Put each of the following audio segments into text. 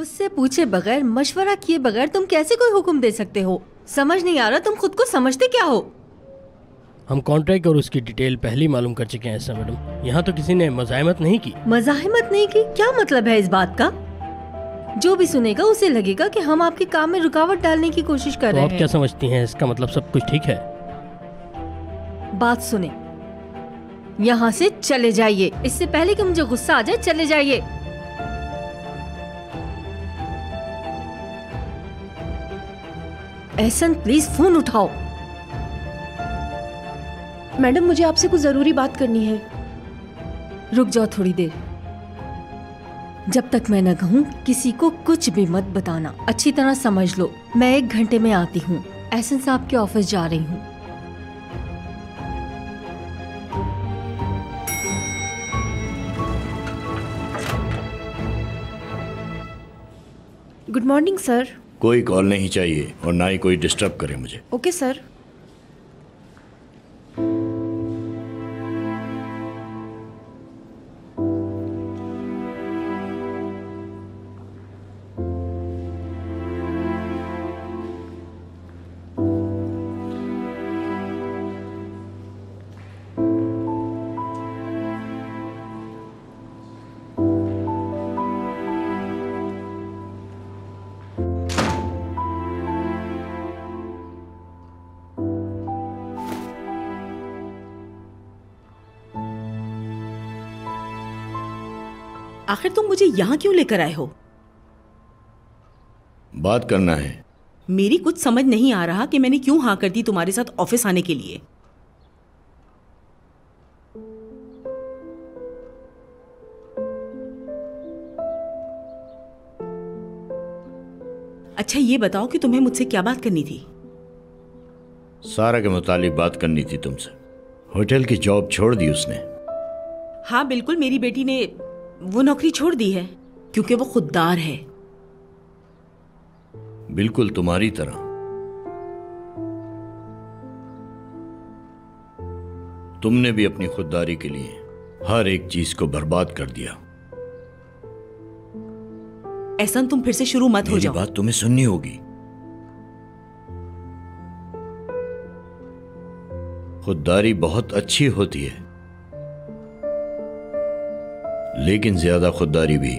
मुझसे पूछे बगैर, मशवरा किए बगैर तुम कैसे कोई हुक्म दे सकते हो? समझ नहीं आ रहा तुम खुद को समझते क्या हो? हम कॉन्ट्रैक्ट और उसकी डिटेल पहले ही मालूम कर चुके हैं ऐसा मैडम। यहाँ तो किसी ने मज़ाहमत नहीं की। मज़ाहमत नहीं की? क्या मतलब है इस बात का? जो भी सुनेगा उसे लगेगा कि हम आपके काम में रुकावट डालने की कोशिश कर रहे हैं। आप क्या समझती हैं? इसका मतलब सब कुछ ठीक है? बात सुने, यहाँ से चले जाइए। इससे पहले कि मुझे गुस्सा आ जाए, चले जाइए। एहसन, प्लीज फोन उठाओ। मैडम, मुझे आपसे कुछ जरूरी बात करनी है। रुक जाओ थोड़ी देर। जब तक मैं न कहूँ किसी को कुछ भी मत बताना। अच्छी तरह समझ लो, मैं 1 घंटे में आती हूँ। एहसन साहब के ऑफिस जा रही हूँ। Good morning sir. कोई कॉल नहीं चाहिए और ना ही कोई डिस्टर्ब करे मुझे। Okay sir. आखिर तुम मुझे यहाँ क्यों लेकर आए हो? बात करना है। मेरी कुछ समझ नहीं आ रहा कि मैंने क्यों हाँ कर दी तुम्हारे साथ ऑफिस आने के लिए। अच्छा ये बताओ कि तुम्हें मुझसे क्या बात करनी थी? सारा के मुतालिक बात करनी थी तुमसे। होटल की जॉब छोड़ दी उसने। हाँ बिल्कुल, मेरी बेटी ने वो नौकरी छोड़ दी है क्योंकि वो खुददार है। बिल्कुल तुम्हारी तरह। तुमने भी अपनी खुददारी के लिए हर एक चीज को बर्बाद कर दिया। एहसान, तुम फिर से शुरू मत हो जाओ। मेरी बात तुम्हें सुननी होगी। खुददारी बहुत अच्छी होती है, लेकिन ज्यादा खुददारी भी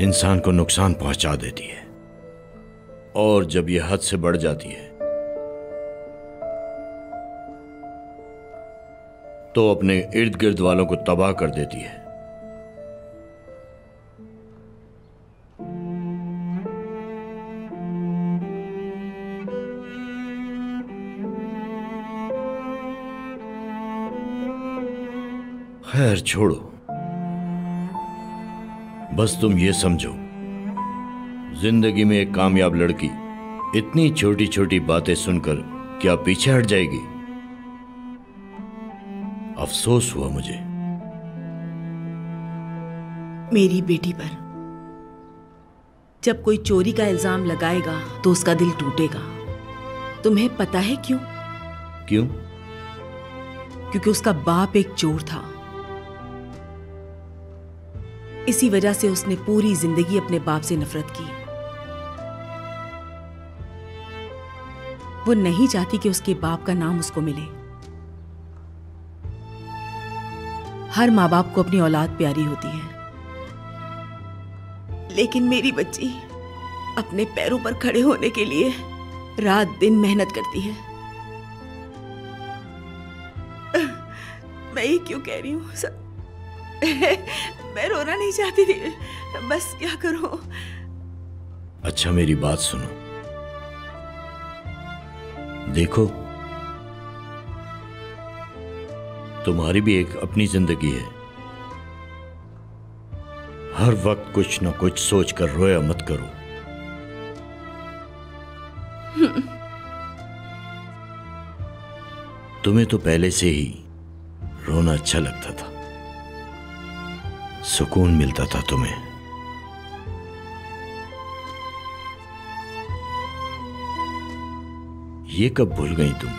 इंसान को नुकसान पहुंचा देती है। और जब यह हद से बढ़ जाती है तो अपने इर्द गिर्द वालों को तबाह कर देती है। खैर छोड़ो, बस तुम ये समझो, जिंदगी में एक कामयाब लड़की इतनी छोटी छोटी बातें सुनकर क्या पीछे हट जाएगी? अफसोस हुआ मुझे मेरी बेटी पर। जब कोई चोरी का इल्जाम लगाएगा तो उसका दिल टूटेगा। तुम्हें पता है क्यों? क्यों? क्योंकि उसका बाप एक चोर था। इसी वजह से उसने पूरी जिंदगी अपने बाप से नफरत की। वो नहीं चाहती कि उसके बाप का नाम उसको मिले। हर माँ बाप को अपनी औलाद प्यारी होती है, लेकिन मेरी बच्ची अपने पैरों पर खड़े होने के लिए रात दिन मेहनत करती है। मैं ये क्यों कह रही हूँ? मैं रोना नहीं चाहती थी, बस क्या करूं। अच्छा मेरी बात सुनो। देखो, तुम्हारी भी एक अपनी जिंदगी है। हर वक्त कुछ ना कुछ सोच कर रोया मत करो। तुम्हें तो पहले से ही रोना अच्छा लगता था, सुकून मिलता था तुम्हें। ये कब भूल गई तुम?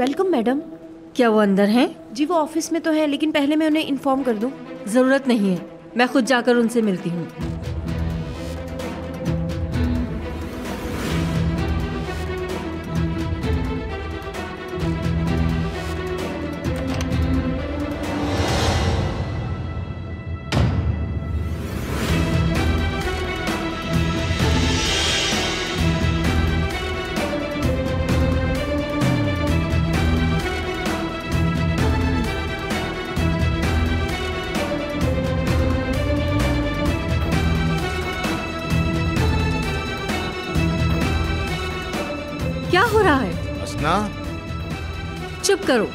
Welcome madam. क्या वो अंदर हैं? जी वो ऑफिस में तो है, लेकिन पहले मैं उन्हें इन्फॉर्म कर दूं। जरूरत नहीं है, मैं खुद जाकर उनसे मिलती हूँ। क्या हो रहा है? हंसना। चुप करो।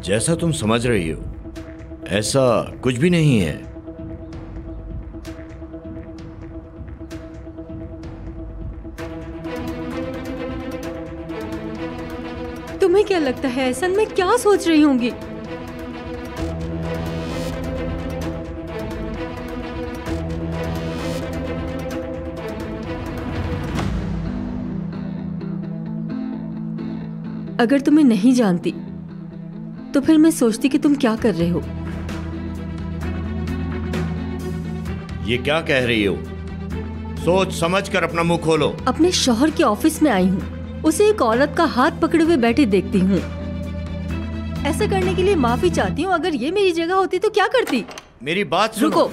जैसा तुम समझ रही हो ऐसा कुछ भी नहीं है। तुम्हें क्या लगता है एहसन मैं क्या सोच रही होंगी? अगर तुम्हें नहीं जानती तो फिर मैं सोचती कि तुम क्या कर रहे हो। ये क्या कह रही हो? सोच समझ कर अपना मुंह खोलो। अपने शौहर के ऑफिस में आई हूँ, उसे एक औरत का हाथ पकड़े हुए बैठे देखती हूँ। ऐसा करने के लिए माफी चाहती हूँ। अगर ये मेरी जगह होती तो क्या करती? मेरी बात सुनो। रुको।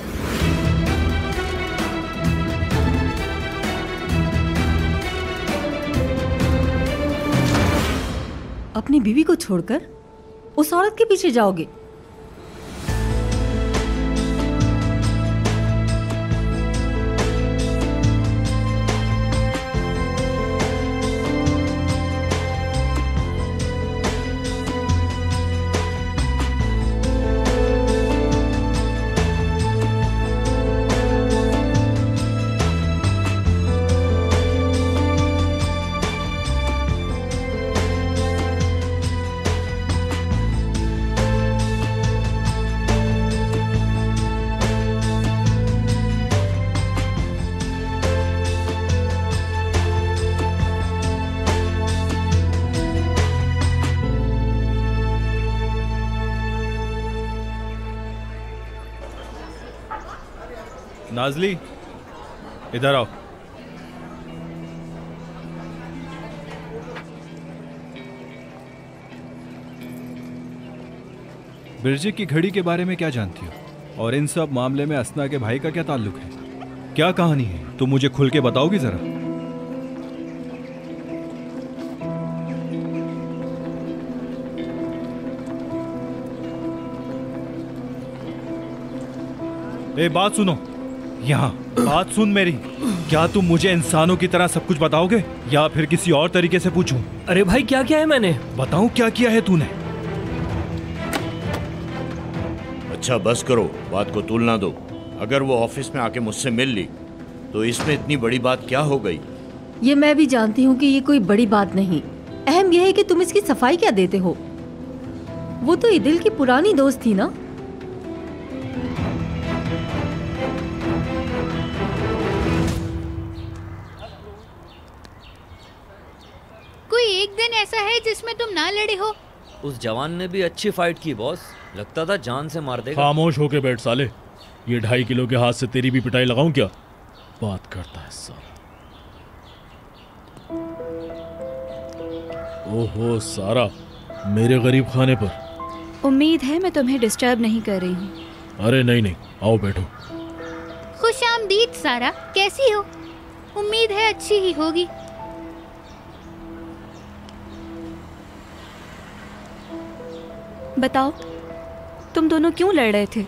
अपनी बीवी को छोड़कर उस औरत के पीछे जाओगे? नाजली, इधर आओ। बिरजी की घड़ी के बारे में क्या जानती हो? और इन सब मामले में असना के भाई का क्या ताल्लुक है? क्या कहानी है? तुम मुझे खुल के बताओगी जरा? ए, बात सुनो। यहाँ बात सुन मेरी। क्या तुम मुझे इंसानों की तरह सब कुछ बताओगे या फिर किसी और तरीके से पूछूं? अरे भाई क्या किया है मैंने? बताऊं क्या किया है तूने? अच्छा बस करो, बात को तूलना दो। अगर वो ऑफिस में आके मुझसे मिल ली तो इसमें इतनी बड़ी बात क्या हो गई? ये मैं भी जानती हूँ कि ये कोई बड़ी बात नहीं। अहम यह है कि तुम इसकी सफाई क्या देते हो। वो तो ईदिल की पुरानी दोस्त थी ना। कोई एक दिन ऐसा है जिसमें तुम ना लड़े हो? उस जवान ने भी अच्छी फाइट की बॉस, लगता था जान से मार देगा। खामोश होके बैठ साले। ये 2.5 किलो के हाथ से तेरी भी पिटाई लगाऊं क्या? बात करता है साला। ओहो सारा, मेरे गरीब खाने पर। उम्मीद है मैं तुम्हें डिस्टर्ब नहीं कर रही हूँ। अरे नहीं नहीं, आओ बैठो। खुशामदीद सारा, कैसी हो? उम्मीद है अच्छी ही होगी। बताओ तुम दोनों क्यों लड़ रहे थे?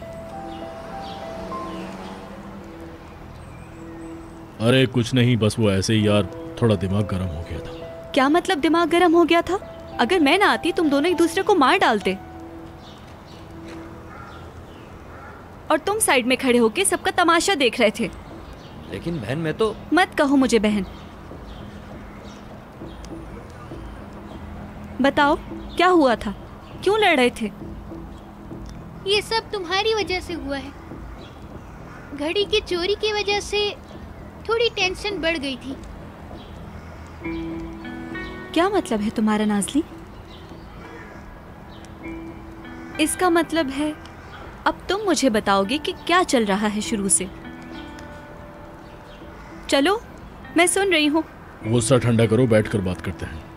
अरे कुछ नहीं, बस वो ऐसे ही यार, थोड़ा दिमाग गर्म हो गया था। क्या मतलब दिमाग गर्म हो गया था? अगर मैं ना आती तुम दोनों एक दूसरे को मार डालते। और तुम साइड में खड़े होके सबका तमाशा देख रहे थे। लेकिन बहन मैं तो। मत कहो मुझे बहन। बताओ क्या हुआ था? क्यों लड़ रहे थे? ये सब तुम्हारी वजह से हुआ है। घड़ी की चोरी की वजह से थोड़ी टेंशन बढ़ गई थी। क्या मतलब है तुम्हारा नाज़ली? इसका मतलब है अब तुम मुझे बताओगे कि क्या चल रहा है शुरू से। चलो, मैं सुन रही हूँ। गुस्सा ठंडा करो, बैठकर बात करते हैं।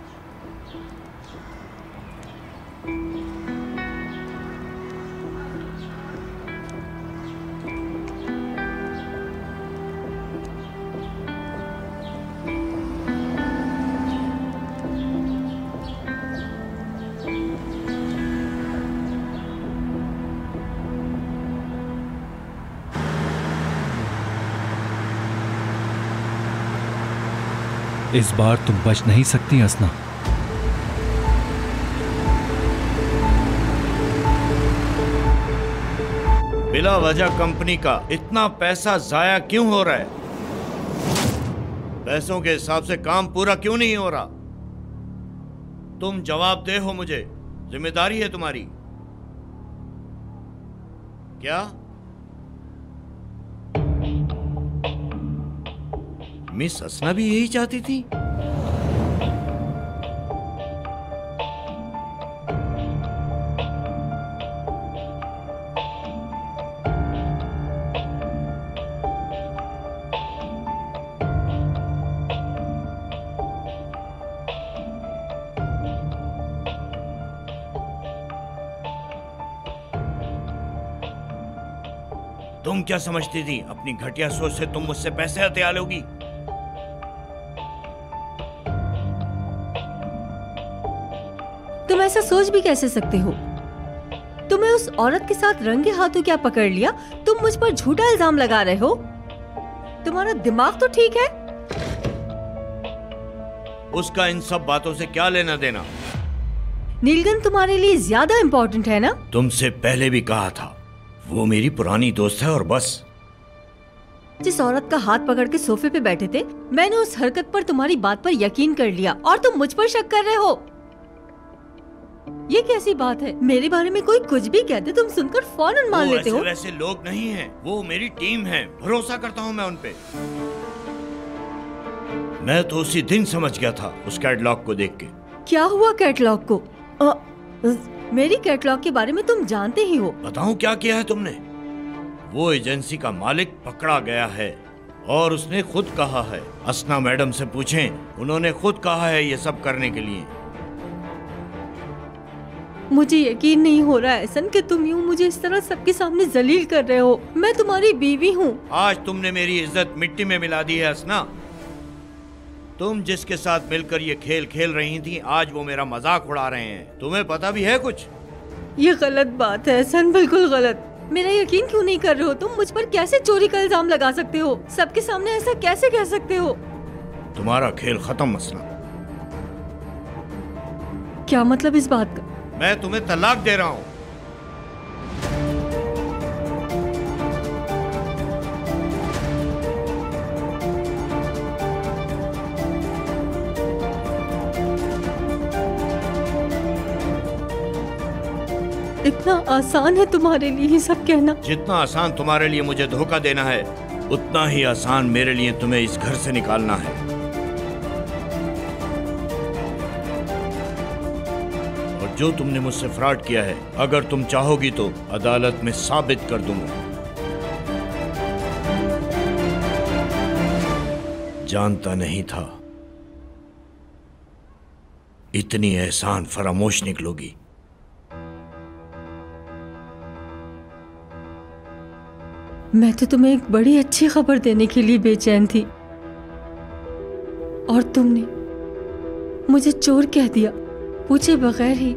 इस बार तुम बच नहीं सकती असना। बिला वजह कंपनी का इतना पैसा जाया क्यों हो रहा है? पैसों के हिसाब से काम पूरा क्यों नहीं हो रहा? तुम जवाब दे हो मुझे, जिम्मेदारी है तुम्हारी। क्या मिस असना भी यही चाहती थी? तुम क्या समझती थी? अपनी घटिया सोच से तुम मुझसे पैसे हथिया लोगी। तुम ऐसा सोच भी कैसे सकते हो? तुम्हें उस औरत के साथ रंगे हाथों क्या पकड़ लिया? तुम मुझ पर झूठा इल्जाम लगा रहे हो। तुम्हारा दिमाग तो ठीक है? उसका इन सब बातों से क्या लेना देना? नीलगन तुम्हारे लिए ज्यादा इम्पोर्टेंट है ना? तुमसे पहले भी कहा था, वो मेरी पुरानी दोस्त है और बस। जिस औरत का हाथ पकड़ के सोफे पे बैठे थे, मैंने उस हरकत पर तुम्हारी बात पर यकीन कर लिया और तुम मुझ पर शक कर रहे हो। ये कैसी बात है? मेरे बारे में कोई कुछ भी कहते तुम सुनकर फौरन मान लेते हो। वैसे लोग नहीं हैं, वो मेरी टीम है, भरोसा करता हूँ मैं उन पे। मैं तो उसी दिन समझ गया था उस कैटलॉग को देख के। क्या हुआ कैटलॉग को? मेरी कैटलॉग के बारे में तुम जानते ही हो। बताऊं क्या किया है तुमने? वो एजेंसी का मालिक पकड़ा गया है और उसने खुद कहा है, असना मैडम से पूछें, उन्होंने खुद कहा है ये सब करने के लिए। मुझे यकीन नहीं हो रहा है ऐसन कि तुम यूं मुझे इस तरह सबके सामने जलील कर रहे हो। मैं तुम्हारी बीवी हूँ। आज तुमने मेरी इज्जत मिट्टी में मिला दी है असना। तुम जिसके साथ मिलकर ये खेल खेल रही थी, आज वो मेरा मजाक उड़ा रहे हैं। तुम्हें पता भी है कुछ? ये गलत बात है ऐसन, बिल्कुल गलत। मेरा यकीन क्यों नहीं कर रहे हो? तुम मुझ पर कैसे चोरी का इल्जाम लगा सकते हो? सबके सामने ऐसा कैसे कह सकते हो? तुम्हारा खेल खत्म असना। क्या मतलब इस बात का? मैं तुम्हें तलाक दे रहा हूँ। इतना आसान है तुम्हारे लिए ये सब कहना? जितना आसान तुम्हारे लिए मुझे धोखा देना है, उतना ही आसान मेरे लिए तुम्हें इस घर से निकालना है। और जो तुमने मुझसे फ्रॉड किया है, अगर तुम चाहोगी तो अदालत में साबित कर दूंगा। जानता नहीं था इतनी एहसान फरामोश निकलोगी। मैं तो तुम्हें एक बड़ी अच्छी खबर देने के लिए बेचैन थी और तुमने मुझे चोर कह दिया, पूछे बगैर ही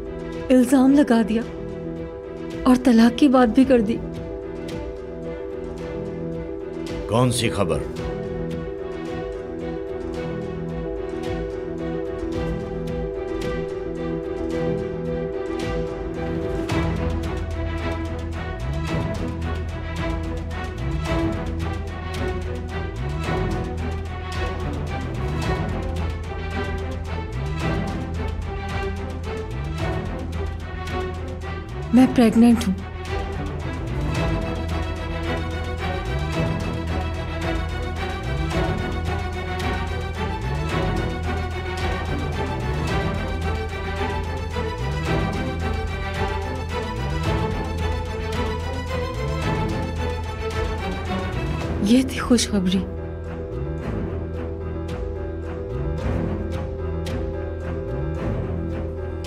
इल्जाम लगा दिया और तलाक की बात भी कर दी। कौन सी खबर? मैं प्रेग्नेंट हूँ। ये थी खुशखबरी।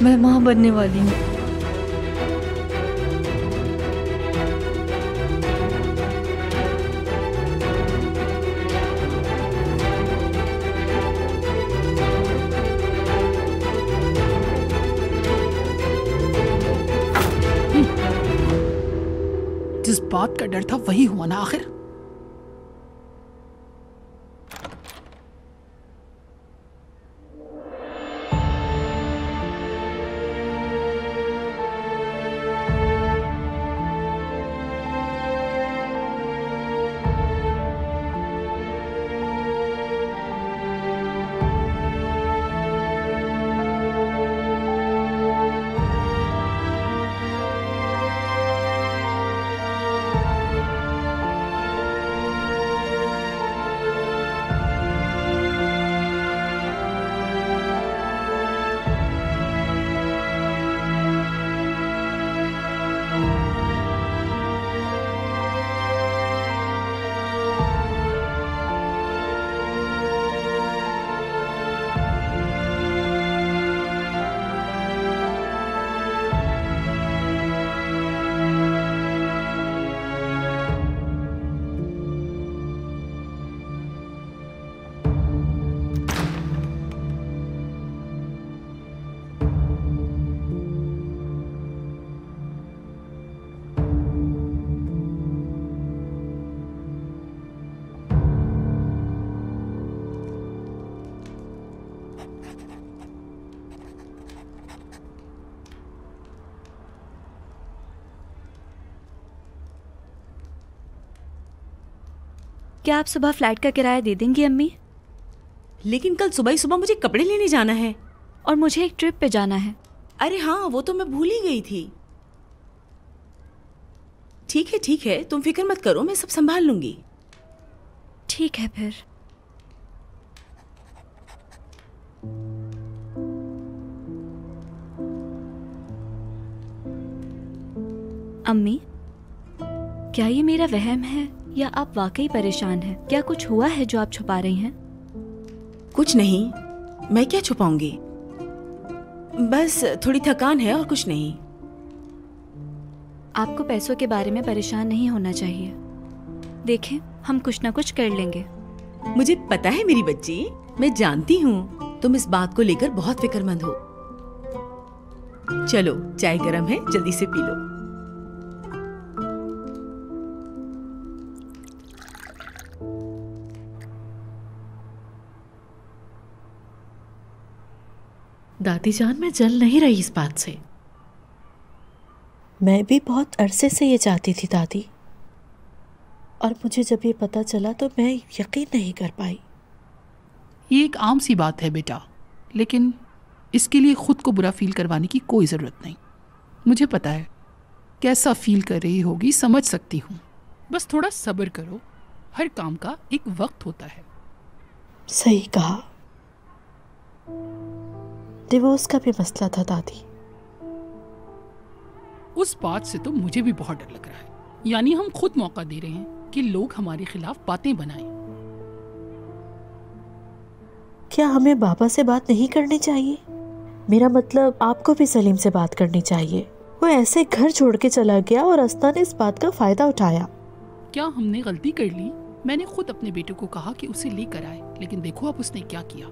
मैं माँ बनने वाली हूँ। जिस बात का डर था वही हुआ ना आखिर। क्या आप सुबह फ्लैट का किराया दे देंगी अम्मी? लेकिन कल सुबह ही सुबह मुझे कपड़े लेने जाना है और मुझे एक ट्रिप पे जाना है। अरे हाँ, वो तो मैं भूल ही गई थी। ठीक है, तुम फिक्र मत करो, मैं सब संभाल लूंगी। ठीक है फिर। अम्मी, क्या ये मेरा वहम है या आप वाकई परेशान हैं? क्या कुछ हुआ है जो आप छुपा रही हैं? कुछ नहीं, मैं क्या छुपाऊंगी, बस थोड़ी थकान है और कुछ नहीं। आपको पैसों के बारे में परेशान नहीं होना चाहिए। देखें, हम कुछ ना कुछ कर लेंगे। मुझे पता है मेरी बच्ची, मैं जानती हूँ तुम इस बात को लेकर बहुत फिक्रमंद हो। चलो, चाय गरम है, जल्दी से पी लो। दादी जान, मैं जल नहीं रही इस बात से। मैं भी बहुत अरसे से ये चाहती थी दादी, और मुझे जब ये पता चला तो मैं यकीन नहीं कर पाई। ये एक आम सी बात है बेटा, लेकिन इसके लिए खुद को बुरा फील करवाने की कोई ज़रूरत नहीं। मुझे पता है कैसा फील कर रही होगी, समझ सकती हूँ। बस थोड़ा सब्र करो, हर काम का एक वक्त होता है। सही कहा। डिवोर्स का भी मसला था दादी। उस बात से तो मुझे भी बहुत डर लग रहा है। यानी हम खुद मौका दे रहे हैं कि लोग हमारे खिलाफ बातें बनाएं। क्या हमें बाबा से बात नहीं करनी चाहिए? मेरा मतलब, आपको भी सलीम से बात करनी चाहिए। वो ऐसे घर छोड़ के चला गया और अस्ना ने इस बात का फायदा उठाया। क्या हमने गलती कर ली? मैंने खुद अपने बेटे को कहा कि उसे लेकर आए, लेकिन देखो अब उसने क्या किया।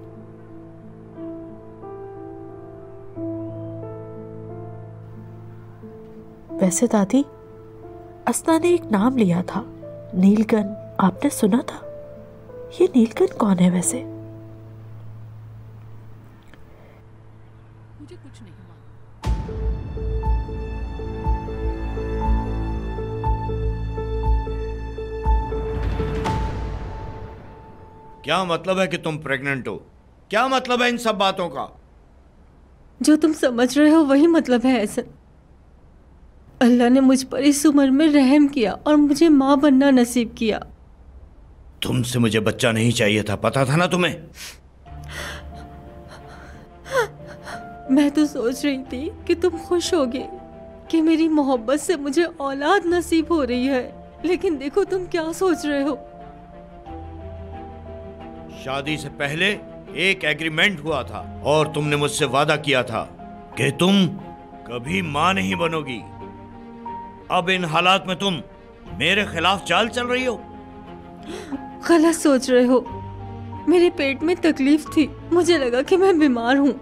वैसे दादी, अस्ना ने एक नाम लिया था, नीलकन। आपने सुना था? ये नीलकन कौन है वैसे? मुझे कुछ नहीं मालूम। क्या मतलब है कि तुम प्रेग्नेंट हो? क्या मतलब है इन सब बातों का? जो तुम समझ रहे हो वही मतलब है एहसन। अल्लाह ने मुझ पर इस उम्र में रहम किया और मुझे माँ बनना नसीब किया। तुमसे मुझे बच्चा नहीं चाहिए था, पता था ना तुम्हें? मैं तो सोच रही थी कि तुम खुश होगे कि मेरी मोहब्बत से मुझे औलाद नसीब हो रही है, लेकिन देखो तुम क्या सोच रहे हो। शादी से पहले एक एग्रीमेंट हुआ था और तुमने मुझसे वादा किया था कि तुम कभी मां नहीं बनोगी। अब इन हालात में तुम मेरे खिलाफ चाल चल रही हो। गलत सोच रहे हो। मेरे पेट में तकलीफ थी, मुझे लगा कि मैं बीमार हूँ।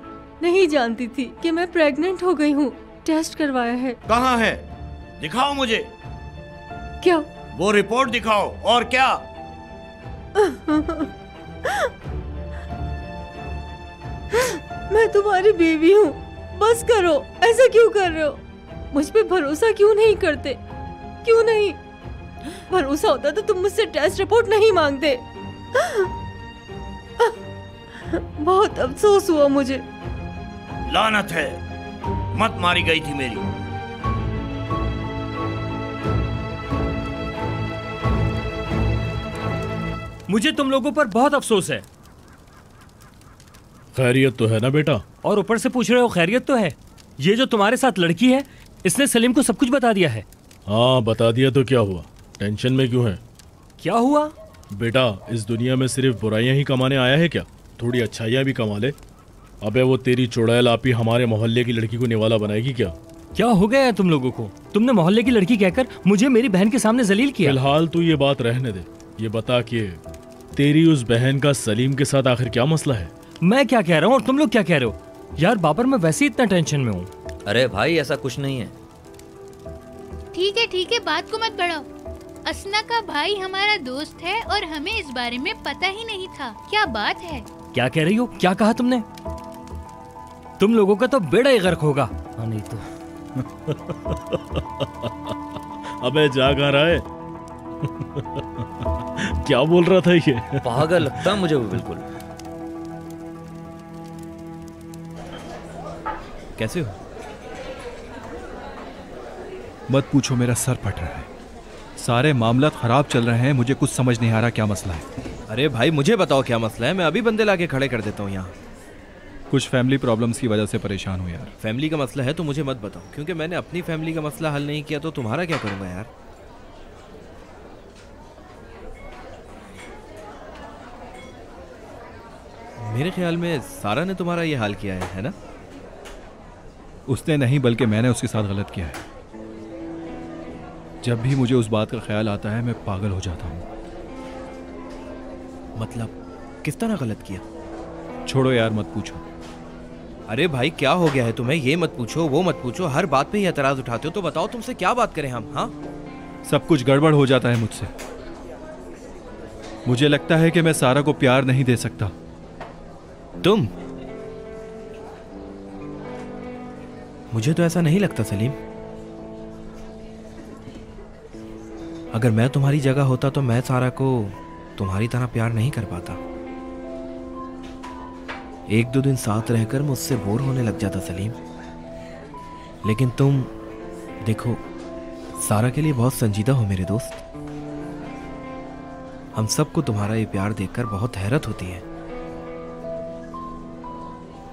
नहीं जानती थी कि मैं प्रेग्नेंट हो गई हूँ। टेस्ट करवाया है। कहाँ है? दिखाओ मुझे। क्या? वो रिपोर्ट दिखाओ। और क्या? मैं तुम्हारी बीवी हूँ, बस करो। ऐसा क्यों कर रहे हो? मुझ पे भरोसा क्यों नहीं करते? क्यों नहीं? भरोसा होता तो तुम मुझसे टेस्ट रिपोर्ट नहीं मांगते। बहुत अफसोस हुआ मुझे। लानत है, मत मारी गई थी मेरी। मुझे तुम लोगों पर बहुत अफसोस है। खैरियत तो है ना बेटा? और ऊपर से पूछ रहे हो खैरियत तो है? ये जो तुम्हारे साथ लड़की है, इसने सलीम को सब कुछ बता दिया है। हाँ बता दिया तो क्या हुआ? टेंशन में क्यों है? क्या हुआ? बेटा इस दुनिया में सिर्फ बुराइयां ही कमाने आया है क्या? थोड़ी अच्छाइयां भी कमा ले। अबे वो तेरी चुड़ैल आपी हमारे मोहल्ले की लड़की को निवाला बनाएगी क्या? क्या हो गया है तुम लोगों को? तुमने मोहल्ले की लड़की कहकर मुझे मेरी बहन के सामने जलील किया। फिलहाल तू ये बात रहने दे। ये बता कि तेरी उस बहन का सलीम के साथ आखिर क्या मसला है? मैं क्या कह रहा हूँ और तुम लोग क्या कह रहे हो? यार बाबर, मैं वैसे ही इतना टेंशन में हूँ। अरे भाई ऐसा कुछ नहीं है। ठीक है, बात को मत बढ़ाओ। असना का भाई हमारा दोस्त है और हमें इस बारे में पता ही नहीं था। क्या बात है? क्या कह रही हो? क्या कहा तुमने? तुम लोगों का तो बेड़ा ही गर्क होगा। नहीं तो अबे जा कहाँ रहा है? क्या बोल रहा था ये? पागल लगता मुझे वो बिल्कुल। कैसे हो? मत पूछो, मेरा सर फट रहा है। सारे मामला खराब चल रहे हैं, मुझे कुछ समझ नहीं आ रहा क्या मसला है। अरे भाई मुझे बताओ क्या मसला है, मैं अभी बंदे लाके खड़े कर देता हूँ यहाँ। कुछ फैमिली प्रॉब्लम्स की वजह से परेशान हूँ यार। फैमिली का मसला है तो मुझे मत बताओ, क्योंकि मैंने अपनी फैमिली का मसला हल नहीं किया तो तुम्हारा क्या करूँगा यार। मेरे ख्याल में सारा ने तुम्हारा ये हाल किया है ना? उसने नहीं, बल्कि मैंने उसके साथ गलत किया है। जब भी मुझे उस बात का ख्याल आता है मैं पागल हो जाता हूँ। मतलब किस तरह गलत किया? छोड़ो यार, मत पूछो। अरे भाई क्या हो गया है तुम्हें? ये मत पूछो, वो मत पूछो, हर बात पे ही एतराज उठाते हो। तो बताओ तुमसे क्या बात करें हम? हाँ सब कुछ गड़बड़ हो जाता है मुझसे। मुझे लगता है कि मैं सारा को प्यार नहीं दे सकता। तुम? मुझे तो ऐसा नहीं लगता सलीम। अगर मैं तुम्हारी जगह होता तो मैं सारा को तुम्हारी तरह प्यार नहीं कर पाता। एक दो दिन साथ रहकर मुझसे बोर होने लग जाता सलीम। लेकिन तुम देखो, सारा के लिए बहुत संजीदा हो मेरे दोस्त। हम सबको तुम्हारा ये प्यार देखकर बहुत हैरत होती है।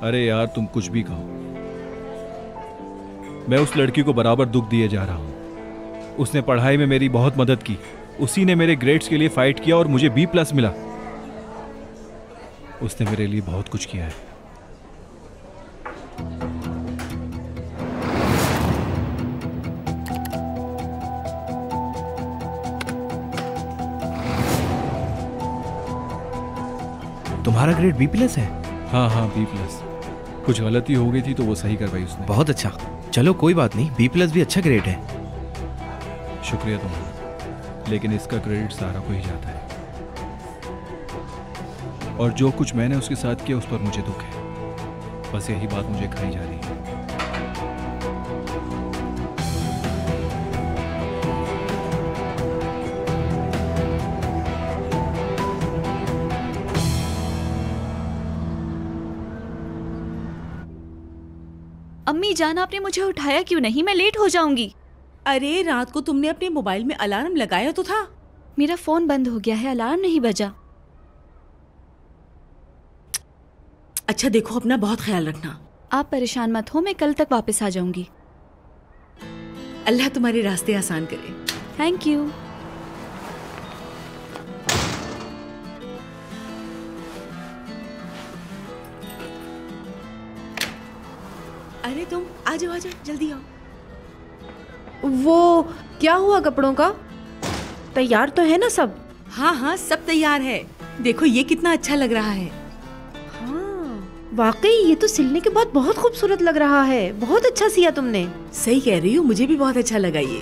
अरे यार तुम कुछ भी कहो, मैं उस लड़की को बराबर दुख दिए जा रहा हूं। उसने पढ़ाई में मेरी बहुत मदद की, उसी ने मेरे ग्रेड्स के लिए फाइट किया और मुझे B+ मिला। उसने मेरे लिए बहुत कुछ किया है। तुम्हारा ग्रेड B+ है? हाँ B+। कुछ गलती हो गई थी तो वो सही करवाई उसने। बहुत अच्छा, चलो कोई बात नहीं, B+ भी अच्छा ग्रेड है। शुक्रिया तुम्हारा, लेकिन इसका क्रेडिट सारा को ही जाता है। और जो कुछ मैंने उसके साथ किया उस पर मुझे दुख है। बस यही बात मुझे खाई जा रही है। अम्मी जान, आपने मुझे उठाया क्यों नहीं? मैं लेट हो जाऊंगी। अरे रात को तुमने अपने मोबाइल में अलार्म लगाया तो था। मेरा फोन बंद हो गया है, अलार्म नहीं बजा। अच्छा देखो, अपना बहुत ख्याल रखना। आप परेशान मत हो, मैं कल तक वापस आ जाऊंगी। अल्लाह तुम्हारे रास्ते आसान करे। Thank you. अरे तुम आ जाओ जल्दी आओ। वो क्या हुआ कपड़ों का? तैयार तो है ना सब? हाँ हाँ सब तैयार है। देखो ये कितना अच्छा लग रहा है। हाँ वाकई ये तो सिलने के बाद बहुत खूबसूरत लग रहा है। बहुत अच्छा सिया तुमने। सही कह रही हो, मुझे भी बहुत अच्छा लगा ये,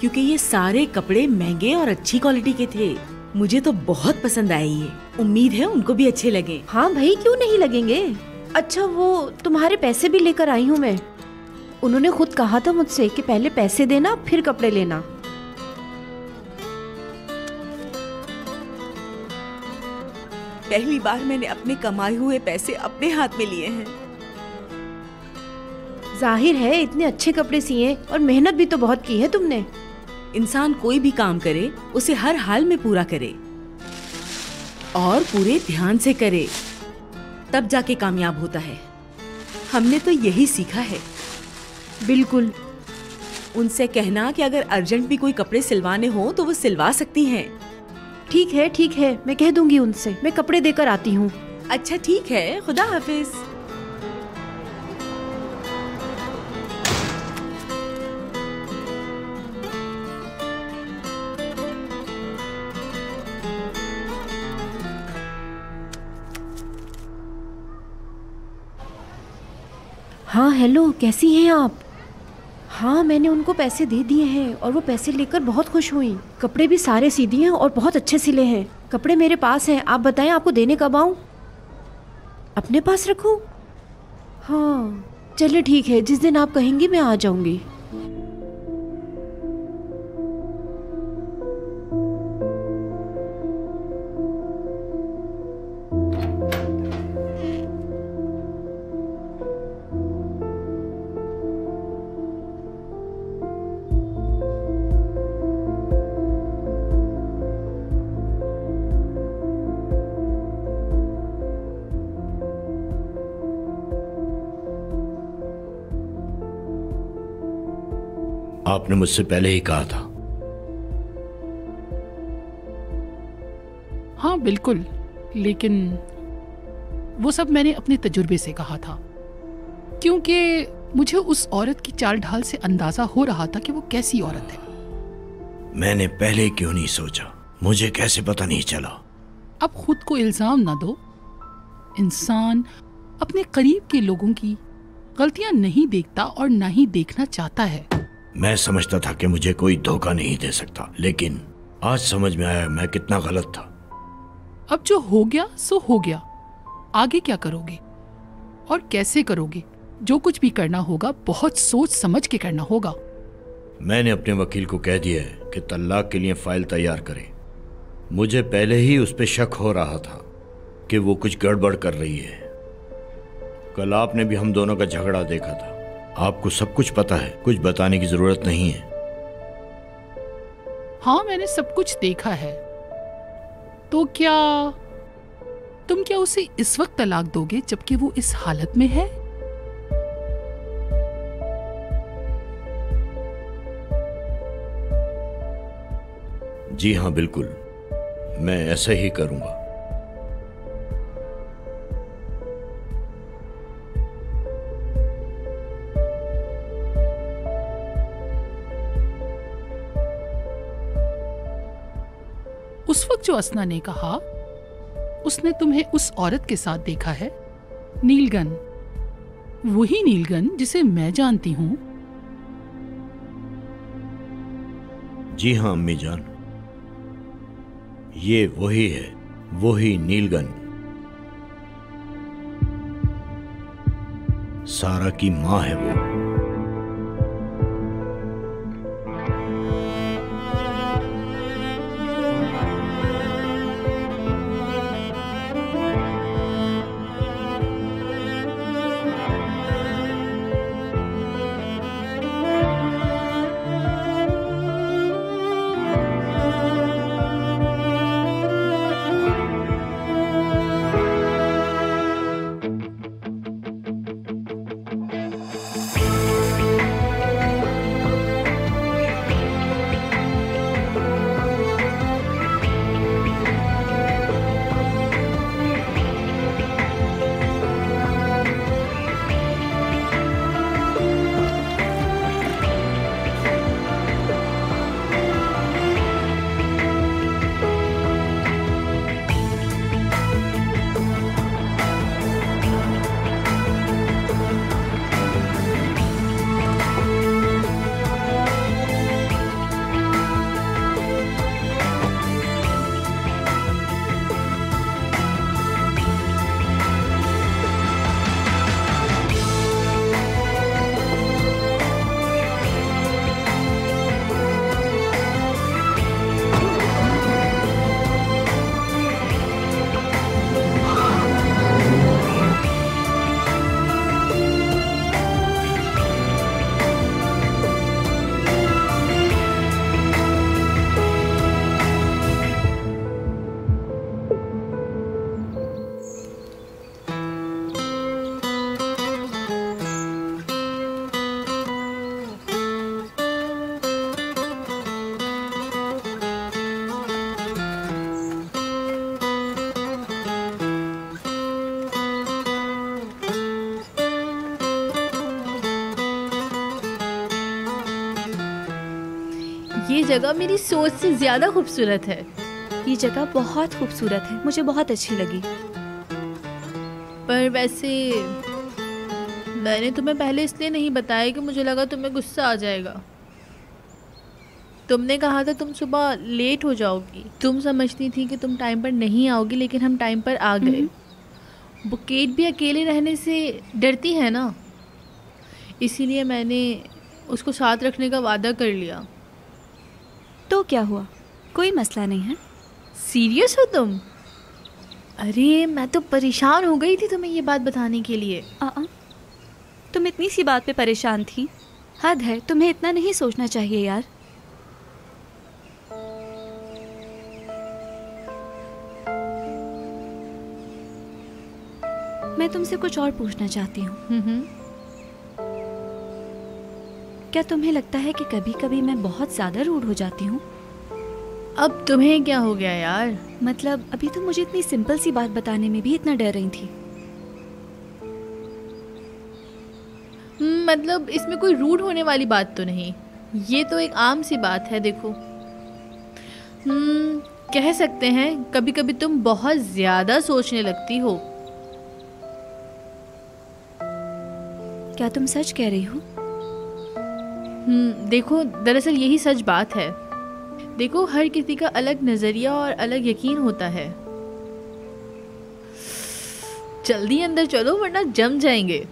क्योंकि ये सारे कपड़े महंगे और अच्छी क्वालिटी के थे। मुझे तो बहुत पसंद आए ये। उम्मीद है उनको भी अच्छे लगे। हाँ भाई क्यों नहीं लगेंगे। अच्छा वो तुम्हारे पैसे भी लेकर आई हूँ मैं। उन्होंने खुद कहा था मुझसे कि पहले पैसे देना फिर कपड़े लेना। पहली बार मैंने अपने कमाए हुए पैसे अपने हाथ में लिए हैं। जाहिर है इतने अच्छे कपड़े सिए और मेहनत भी तो बहुत की है तुमने। इंसान कोई भी काम करे उसे हर हाल में पूरा करे और पूरे ध्यान से करे, तब जाके कामयाब होता है। हमने तो यही सीखा है। बिल्कुल। उनसे कहना कि अगर अर्जेंट भी कोई कपड़े सिलवाने हो तो वो सिलवा सकती हैं। ठीक है, मैं कह दूंगी उनसे। मैं कपड़े देकर आती हूँ। अच्छा ठीक है, खुदा हाफिज। हाँ हेलो, कैसी हैं आप? हाँ मैंने उनको पैसे दे दिए हैं और वो पैसे लेकर बहुत खुश हुई। कपड़े भी सारे सी दिए हैं और बहुत अच्छे सिले हैं। कपड़े मेरे पास हैं। आप बताएं आपको देने कब आऊँ? अपने पास रखूँ? हाँ चलिए ठीक है, जिस दिन आप कहेंगी मैं आ जाऊंगी। आपने मुझसे पहले ही कहा था। हाँ बिल्कुल, लेकिन वो सब मैंने अपने तजुर्बे से कहा था, क्योंकि मुझे उस औरत की चाल ढाल से अंदाजा हो रहा था कि वो कैसी औरत है। मैंने पहले क्यों नहीं सोचा? मुझे कैसे पता नहीं चला? अब खुद को इल्जाम ना दो। इंसान अपने करीब के लोगों की गलतियां नहीं देखता और ना ही देखना चाहता है। मैं समझता था कि मुझे कोई धोखा नहीं दे सकता, लेकिन आज समझ में आया मैं कितना गलत था। अब जो हो गया सो हो गया। आगे क्या करोगे और कैसे करोगे? जो कुछ भी करना होगा बहुत सोच समझ के करना होगा। मैंने अपने वकील को कह दिया है कि तलाक के लिए फाइल तैयार करे। मुझे पहले ही उस पर शक हो रहा था कि वो कुछ गड़बड़ कर रही है। कल आपने भी हम दोनों का झगड़ा देखा था। आपको सब कुछ पता है, कुछ बताने की जरूरत नहीं है। हाँ मैंने सब कुछ देखा है। तो क्या तुम उसे इस वक्त तलाक दोगे जबकि वो इस हालत में है? जी हाँ बिल्कुल, मैं ऐसा ही करूंगा। उस वक्त जो असना ने कहा उसने तुम्हें उस औरत के साथ देखा है, नीलगन, वही नीलगन जिसे मैं जानती हूं। जी हाँ अम्मी जान, ये वही है, वही नीलगन, सारा की माँ है वो। जगह मेरी सोच से ज्यादा खूबसूरत है। ये जगह बहुत खूबसूरत है, मुझे बहुत अच्छी लगी। पर वैसे मैंने तुम्हें पहले इसलिए नहीं बताया कि मुझे लगा तुम्हें गुस्सा आ जाएगा। तुमने कहा था तुम सुबह लेट हो जाओगी। तुम समझती थी कि तुम टाइम पर नहीं आओगी, लेकिन हम टाइम पर आ गए। बुकेट भी अकेले रहने से डरती है ना, इसीलिए मैंने उसको साथ रखने का वादा कर लिया। तो क्या हुआ? कोई मसला नहीं है। सीरियस हो तुम? अरे मैं तो परेशान हो गई थी तुम्हें ये बात बताने के लिए। तुम इतनी सी बात पे परेशान थी? हद है, तुम्हें इतना नहीं सोचना चाहिए यार। मैं तुमसे कुछ और पूछना चाहती हूँ। क्या तुम्हें लगता है कि कभी कभी मैं बहुत ज्यादा रूड हो जाती हूँ? अब तुम्हें क्या हो गया यार? मतलब अभी तो मुझे इतनी सिंपल सी बात बताने में भी इतना डर रही थी। मतलब इसमें कोई रूड होने वाली बात तो नहीं, ये तो एक आम सी बात है। देखो कह सकते हैं कभी कभी तुम बहुत ज्यादा सोचने लगती हो। क्या तुम सच कह रही हो? देखो दरअसल यही सच बात है। देखो हर किसी का अलग नजरिया और अलग यकीन होता है। जल्दी अंदर चलो वरना जम जाएंगे।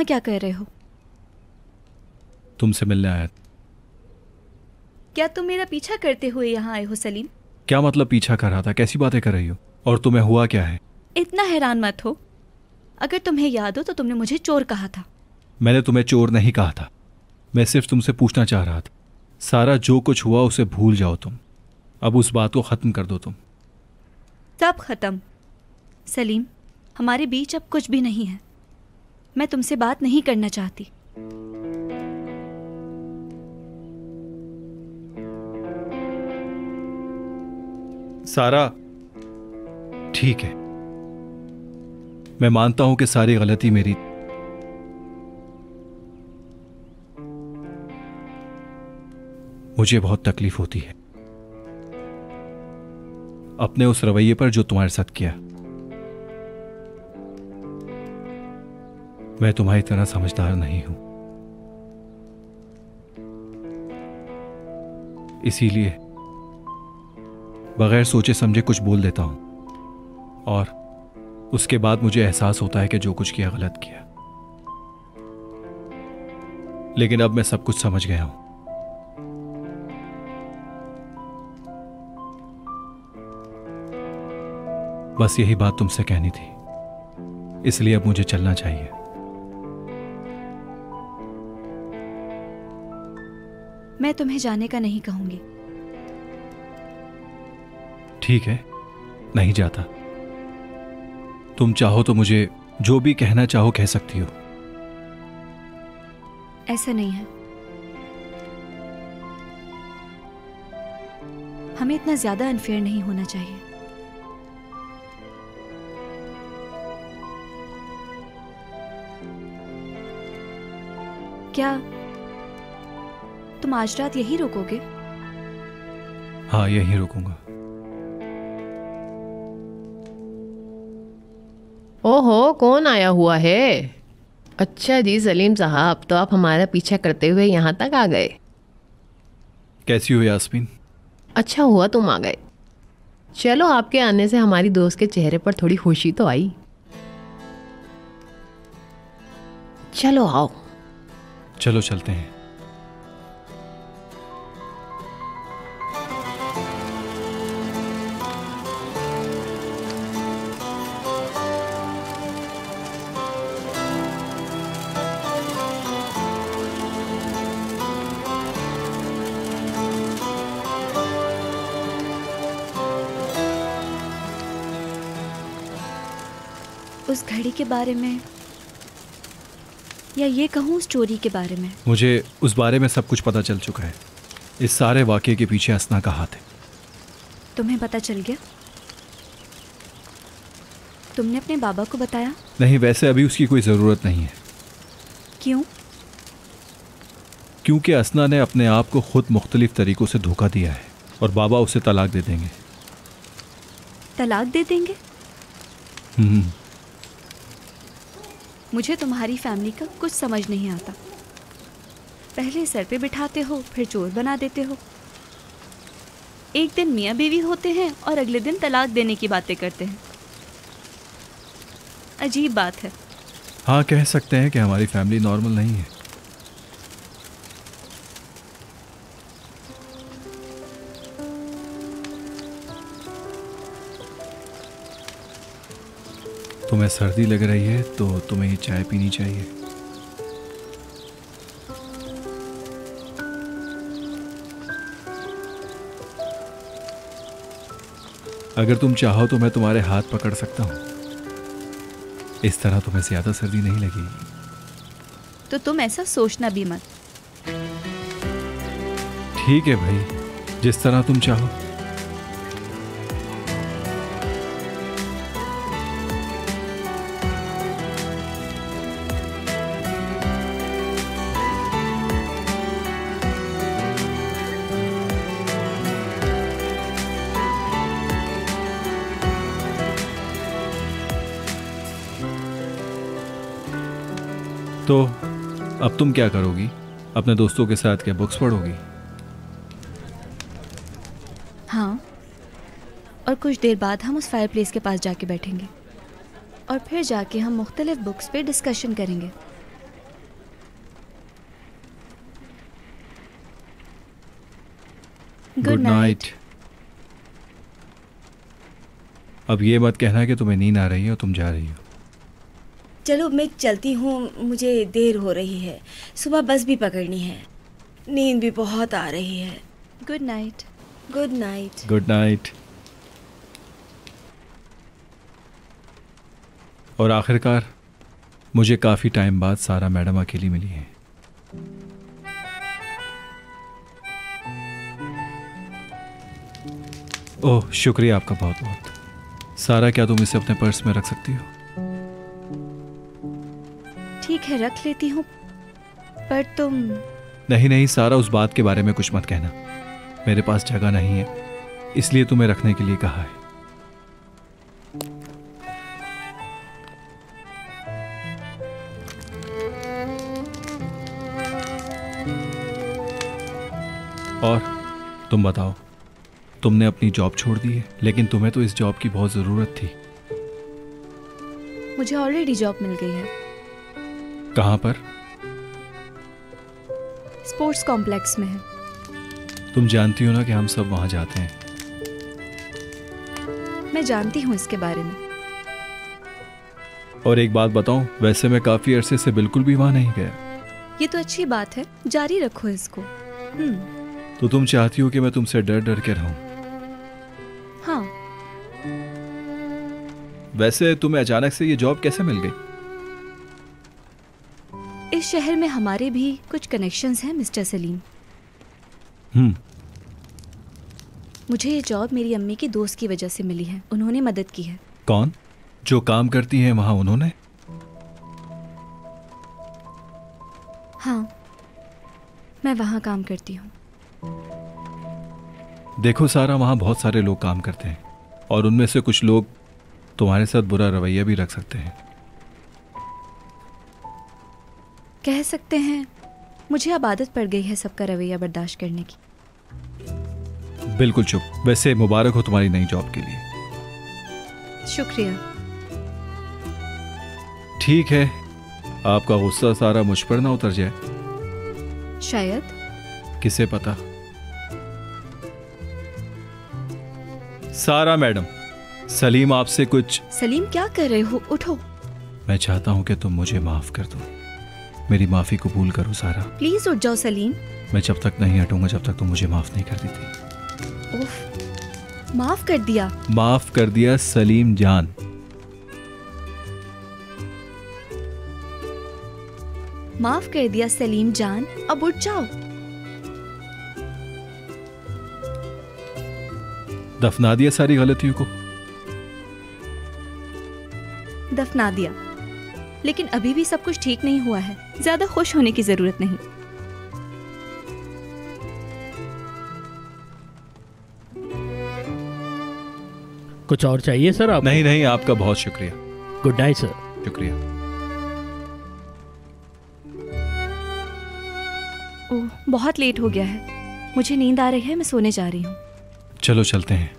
क्या कर रहे हो? तुमसे मिलने आया। क्या तुम मेरा पीछा करते हुए यहाँ आए हो सलीम? क्या मतलब पीछा कर रहा था? कैसी बातें कर रही हो? और तुम्हें हुआ क्या है? इतना हैरान मत हो। अगर तुम्हें याद हो तो तुमने मुझे चोर कहा था। मैंने तुम्हें चोर नहीं कहा था। मैं सिर्फ तुमसे पूछना चाह रहा था। सारा जो कुछ हुआ उसे भूल जाओ तुम। अब उस बात को ख़त्म कर दो तुम। सब खत्म सलीम, हमारे बीच अब कुछ भी नहीं है। मैं तुमसे बात नहीं करना चाहती। सारा, ठीक है, मैं मानता हूं कि सारी गलती मेरी। मुझे बहुत तकलीफ होती है अपने उस रवैये पर जो तुम्हारे साथ किया। मैं तुम्हारी तरह समझदार नहीं हूं, इसीलिए बगैर सोचे समझे कुछ बोल देता हूं और उसके बाद मुझे एहसास होता है कि जो कुछ किया गलत किया। लेकिन अब मैं सब कुछ समझ गया हूं। बस यही बात तुमसे कहनी थी, इसलिए अब मुझे चलना चाहिए। मैं तुम्हें जाने का नहीं कहूंगी। ठीक है, नहीं जाता। तुम चाहो तो मुझे जो भी कहना चाहो कह सकती हो। ऐसा नहीं है, हमें इतना ज्यादा अनफेयर नहीं होना चाहिए। क्या तुम आज रात यही रुकोगे? हाँ, यही रुकूंगा। ओहो, कौन आया हुआ है? अच्छा जी सलीम साहब, तो आप हमारा पीछा करते हुए यहाँ तक आ गए। कैसी हो यास्मीन? अच्छा हुआ तुम आ गए। चलो, आपके आने से हमारी दोस्त के चेहरे पर थोड़ी खुशी तो आई। चलो आओ। चलो चलते हैं। उस घड़ी के बारे में या ये कहूँ उस चोरी के बारे में? मुझे उस बारे में सब कुछ पता चल चुका है। इस सारे वाकये के पीछे असना का हाथ है। तुम्हें पता चल गया? तुमने अपने बाबा को बताया? नहीं, वैसे अभी उसकी कोई ज़रूरत नहीं है। क्यों? क्योंकि असना ने अपने आप को खुद मुख्तलिफ तरीकों से धोखा दिया है और बाबा उसे तलाक दे देंगे। तलाक दे देंगे? मुझे तुम्हारी फैमिली का कुछ समझ नहीं आता। पहले सर पे बिठाते हो, फिर चोर बना देते हो। एक दिन मियाँ बीवी होते हैं और अगले दिन तलाक देने की बातें करते हैं। अजीब बात है। हाँ, कह सकते हैं कि हमारी फैमिली नॉर्मल नहीं है। तुम्हें सर्दी लग रही है तो तुम्हें ये चाय पीनी चाहिए। अगर तुम चाहो तो मैं तुम्हारे हाथ पकड़ सकता हूँ। इस तरह तुम्हें ज्यादा सर्दी नहीं लगेगी। तो तुम ऐसा सोचना भी मत। ठीक है भाई, जिस तरह तुम चाहो। तो अब तुम क्या करोगी? अपने दोस्तों के साथ क्या बुक्स पढ़ोगी? हाँ, और कुछ देर बाद हम उस फायर प्लेस के पास जाके बैठेंगे और फिर जाके हम मुख्तलिफ बुक्स पे डिस्कशन करेंगे। Good night. अब ये मत कहना कि तुम्हें नींद आ रही है और तुम जा रही हो। चलो मैं चलती हूँ, मुझे देर हो रही है, सुबह बस भी पकड़नी है, नींद भी बहुत आ रही है। Good night. Good night. Good night. और आखिरकार मुझे काफ़ी टाइम बाद सारा मैडम अकेली मिली है। ओह शुक्रिया आपका बहुत बहुत। सारा क्या तुम इसे अपने पर्स में रख सकती हो? ठीक है रख लेती हूँ, पर तुम। नहीं नहीं सारा, उस बात के बारे में कुछ मत कहना। मेरे पास जगह नहीं है, इसलिए तुम्हें रखने के लिए कहा है। और तुम बताओ, तुमने अपनी जॉब छोड़ दी है, लेकिन तुम्हें तो इस जॉब की बहुत ज़रूरत थी। मुझे ऑलरेडी जॉब मिल गई है। कहाँ पर? स्पोर्ट्स कॉम्प्लेक्स में है। तुम जानती हो ना कि हम सब वहाँ जाते हैं। मैं जानती हूँ इसके बारे में। और एक बात बताऊं, वैसे मैं काफ़ी अरसे से बिल्कुल भी वहाँ नहीं गया। ये तो अच्छी बात है, जारी रखो इसको। तो तुम चाहती हो कि मैं तुमसे डर डर के रहूं? हाँ। वैसे तुम्हें अचानक से ये जॉब कैसे मिल गई? इस शहर में हमारे भी कुछ कनेक्शंस हैं मिस्टर सलीम। मुझे ये जॉब मेरी अम्मी की दोस्त की वजह से मिली है, उन्होंने मदद की है। कौन? जो काम करती हैं वहां उन्होंने? हाँ, मैं वहां काम करती हूँ। देखो सारा, वहां बहुत सारे लोग काम करते हैं और उनमें से कुछ लोग तुम्हारे साथ बुरा रवैया भी रख सकते हैं। कह सकते हैं मुझे अब आदत पड़ गई है सबका रवैया बर्दाश्त करने की। बिल्कुल चुप। वैसे मुबारक हो तुम्हारी नई जॉब के लिए। शुक्रिया। ठीक है, आपका गुस्सा सारा मुझ पर ना उतर जाए। शायद। किसे पता। सारा मैडम, सलीम आपसे कुछ। सलीम क्या कर रहे हो? उठो। मैं चाहता हूं कि तुम मुझे माफ कर दो। मेरी माफी कबूल करो सारा। प्लीज उठ जाओ सलीम। मैं जब तक नहीं हटूंगा जब तक तुम मुझे माफ नहीं कर देती। उफ, माफ कर दिया। माफ कर दिया सलीम जान। माफ कर दिया सलीम जान, अब उठ जाओ। दफना दिया सारी गलतियों को? दफना दिया, लेकिन अभी भी सब कुछ ठीक नहीं हुआ है। ज्यादा खुश होने की जरूरत नहीं। कुछ और चाहिए सर आप? नहीं नहीं, आपका बहुत शुक्रिया। Good night sir. शुक्रिया। ओह, बहुत लेट हो गया है, मुझे नींद आ रही है, मैं सोने जा रही हूँ। चलो चलते हैं।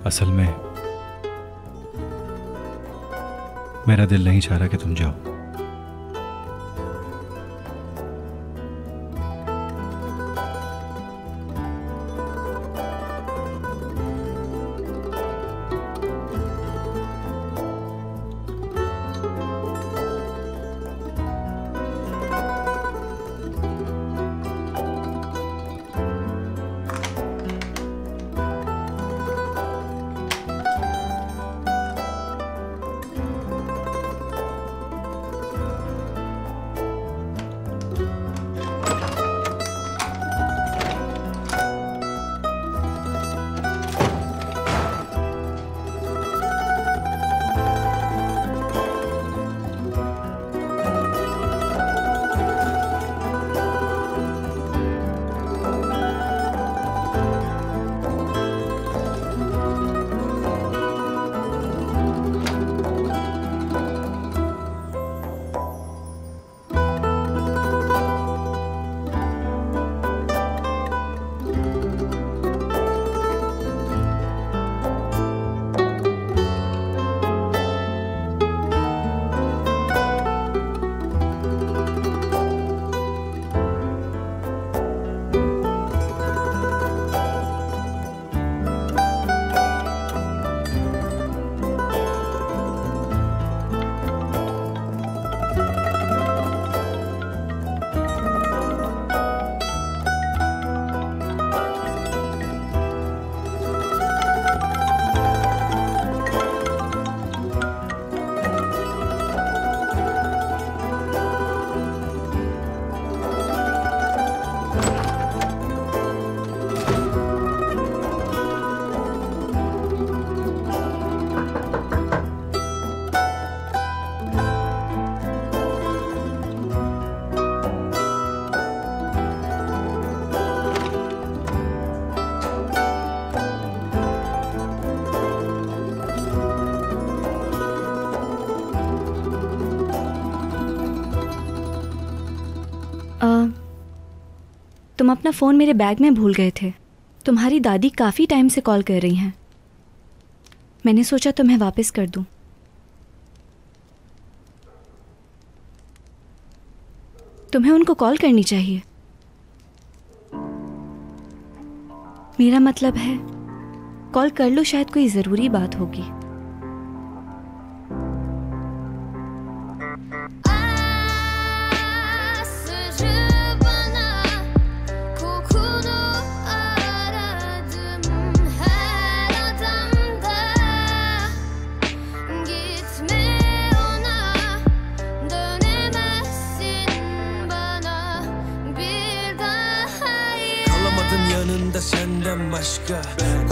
असल में मेरा दिल नहीं चाह रहा कि तुम जाओ। तुम अपना फ़ोन मेरे बैग में भूल गए थे। तुम्हारी दादी काफ़ी टाइम से कॉल कर रही हैं। मैंने सोचा तुम्हें वापस कर दूं। तुम्हें उनको कॉल करनी चाहिए। मेरा मतलब है कॉल कर लो, शायद कोई ज़रूरी बात होगी। Senden başka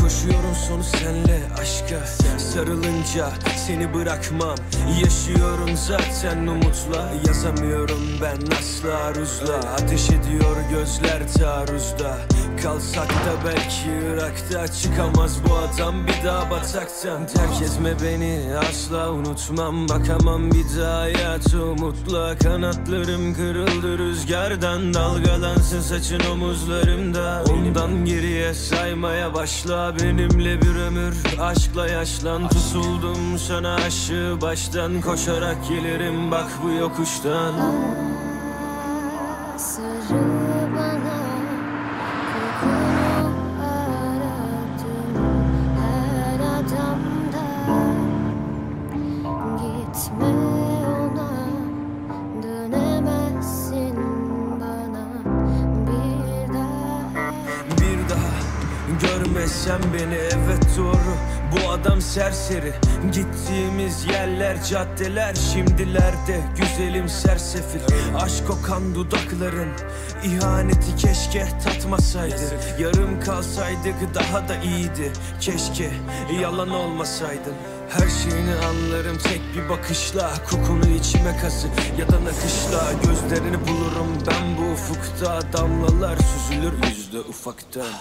koşuyorum sonu senle aşka, sarılınca seni bırakmam, yaşıyorum zaten umutla, yazamıyorum ben asla aruzla, ateş ediyor gözler taarruzda, kalsak da belki Irak'ta, çıkamaz bu adam bir daha bataktan, terk etme beni asla unutmam, bakamam bir daha hayata umutla, kanatlarım kırıldı rüzgardan, dalgalansın saçın omuzlarımda, ondan geriye saymaya başla, benimle bir ömür aşkla yaşlan, tutuldum sana aşığı baştan, koşarak gelirim bak bu yokuştan. Sarıl bana, kokunu aradım her adamda, gitme ona, dönemezsin bana bir daha. Bir daha görmezsen beni, evet doğru, bu adam serseri, gittiğimiz yerler caddeler, şimdilerde güzelim sersefil, aşk kokan dudakların ihaneti keşke tatmasaydı, yarım kalsaydık daha da iyiydi, keşke yalan olmasaydın. Her şeyini anlarım tek bir bakışla, kokunu içime kazı ya da nakışla, gözlerini bulurum ben bu ufukta, damlalar süzülür yüzde ufaktan.